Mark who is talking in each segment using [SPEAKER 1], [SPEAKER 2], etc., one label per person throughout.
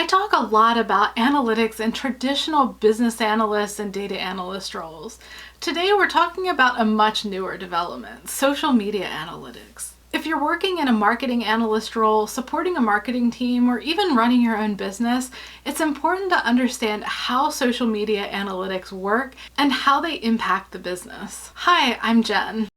[SPEAKER 1] talk a lot about analytics in traditional business analyst and data analyst roles. Today we're talking about a much newer development, social media analytics. If you're working in a marketing analyst role, supporting a marketing team, or even running your own business, it's important to understand how social media analytics work and how they impact the business. Hi, I'm Jen.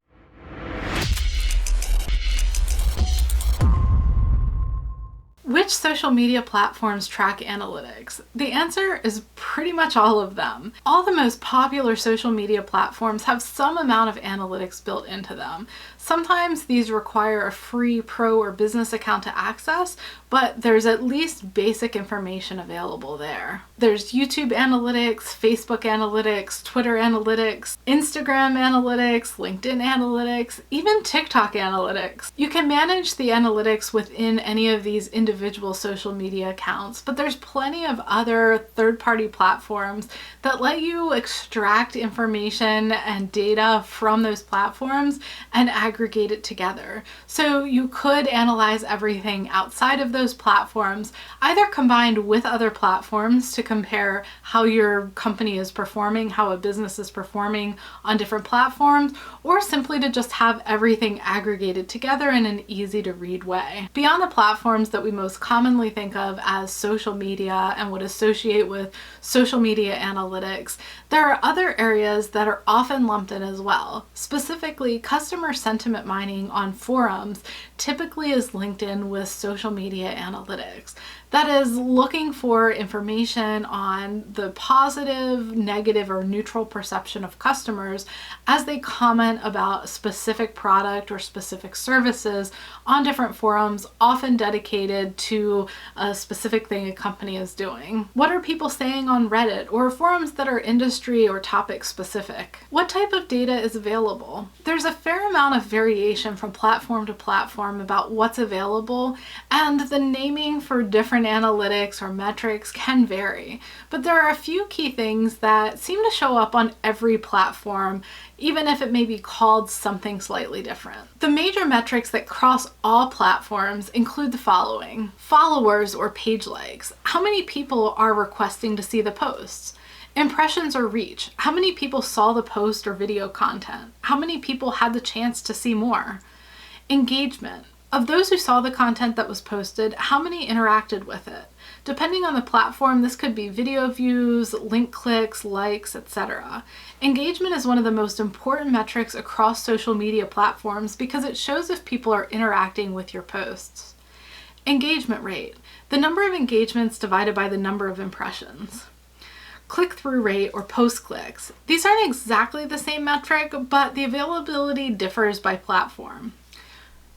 [SPEAKER 1] Which social media platforms track analytics? The answer is pretty much all of them. All the most popular social media platforms have some amount of analytics built into them. Sometimes these require a free pro or business account to access, but there's at least basic information available there. There's YouTube analytics, Facebook analytics, Twitter analytics, Instagram analytics, LinkedIn analytics, even TikTok analytics. You can manage the analytics within any of these individual social media accounts, but there's plenty of other third-party platforms that let you extract information and data from those platforms and aggregate it together. So you could analyze everything outside of those platforms, either combined with other platforms to compare how your company is performing, how a business is performing on different platforms, or simply to just have everything aggregated together in an easy to read way. Beyond the platforms that we most commonly think of as social media and would associate with social media analytics, there are other areas that are often lumped in as well. Specifically, customer sentiment mining on forums typically is linked in with social media analytics. That is looking for information on the positive, negative, or neutral perception of customers as they comment about a specific product or specific services on different forums, often dedicated to a specific thing a company is doing. What are people saying on Reddit or forums that are industry or topic specific? What type of data is available? There's a fair amount of variation from platform to platform about what's available, and the naming for different analytics or metrics can vary, but there are a few key things that seem to show up on every platform, even if it may be called something slightly different. The major metrics that cross all platforms include the following: followers or page likes. How many people are requesting to see the posts? Impressions or reach. How many people saw the post or video content? How many people had the chance to see more? Engagement. Of those who saw the content that was posted, how many interacted with it? Depending on the platform, this could be video views, link clicks, likes, etc. Engagement is one of the most important metrics across social media platforms because it shows if people are interacting with your posts. Engagement rate. The number of engagements divided by the number of impressions. Click-through rate or post clicks. These aren't exactly the same metric, but the availability differs by platform.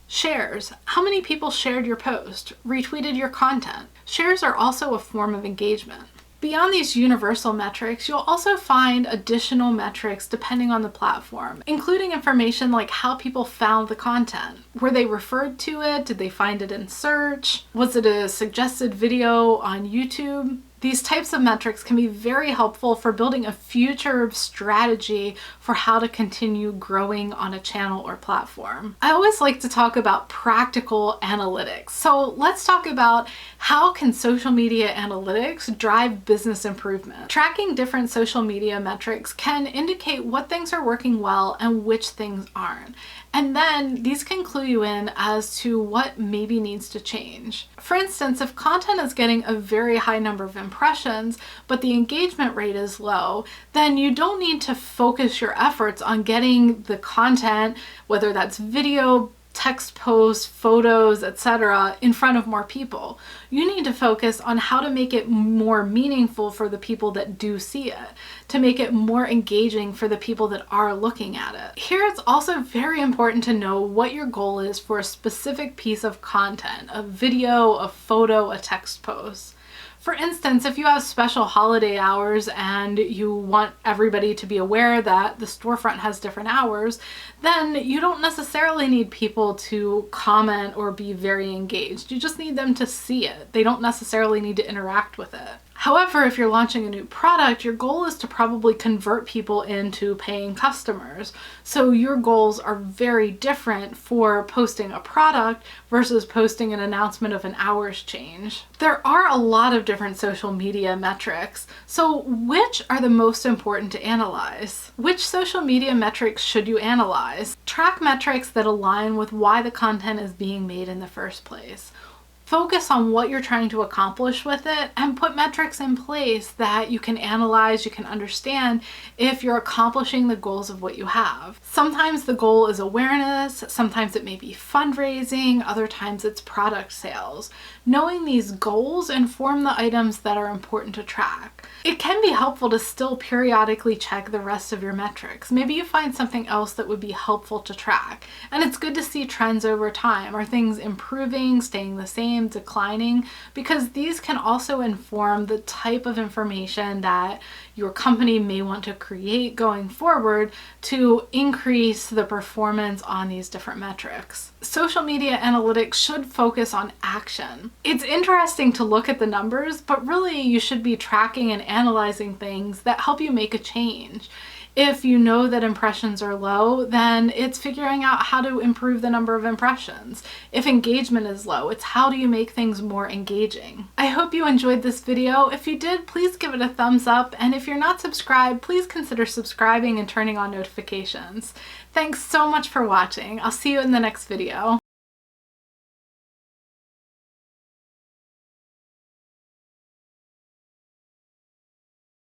[SPEAKER 1] Shares. How many people shared your post, retweeted your content? Shares are also a form of engagement. Beyond these universal metrics, you'll also find additional metrics depending on the platform, including information like how people found the content. Were they referred to it? Did they find it in search? Was it a suggested video on YouTube? These types of metrics can be very helpful for building a future strategy for how to continue growing on a channel or platform. I always like to talk about practical analytics. So let's talk about how can social media analytics drive business improvement. Tracking different social media metrics can indicate what things are working well and which things aren't. And then these can clue you in as to what maybe needs to change. For instance, if content is getting a very high number of impressions, but the engagement rate is low, then you don't need to focus your efforts on getting the content, whether that's video, text posts, photos, etc., in front of more people. You need to focus on how to make it more meaningful for the people that do see it, to make it more engaging for the people that are looking at it. Here it's also very important to know what your goal is for a specific piece of content, a video, a photo, a text post. For instance, if you have special holiday hours and you want everybody to be aware that the storefront has different hours, then you don't necessarily need people to comment or be very engaged. You just need them to see it. They don't necessarily need to interact with it. However, if you're launching a new product, your goal is to probably convert people into paying customers. So your goals are very different for posting a product versus posting an announcement of an hours change. There are a lot of different social media metrics. So which are the most important to analyze? Which social media metrics should you analyze? Track metrics that align with why the content is being made in the first place. Focus on what you're trying to accomplish with it and put metrics in place that you can analyze, you can understand if you're accomplishing the goals of what you have. Sometimes the goal is awareness, sometimes it may be fundraising, other times it's product sales. Knowing these goals inform the items that are important to track. It can be helpful to still periodically check the rest of your metrics. Maybe you find something else that would be helpful to track. And it's good to see trends over time. Are things improving, staying the same, declining? Because these can also inform the type of information that your company may want to create going forward to increase the performance on these different metrics. Social media analytics should focus on action. It's interesting to look at the numbers, but really you should be tracking and analyzing things that help you make a change. If you know that impressions are low, then it's figuring out how to improve the number of impressions. If engagement is low, it's how do you make things more engaging. I hope you enjoyed this video. If you did, please give it a thumbs up. And if you're not subscribed, please consider subscribing and turning on notifications. Thanks so much for watching. I'll see you in the next video.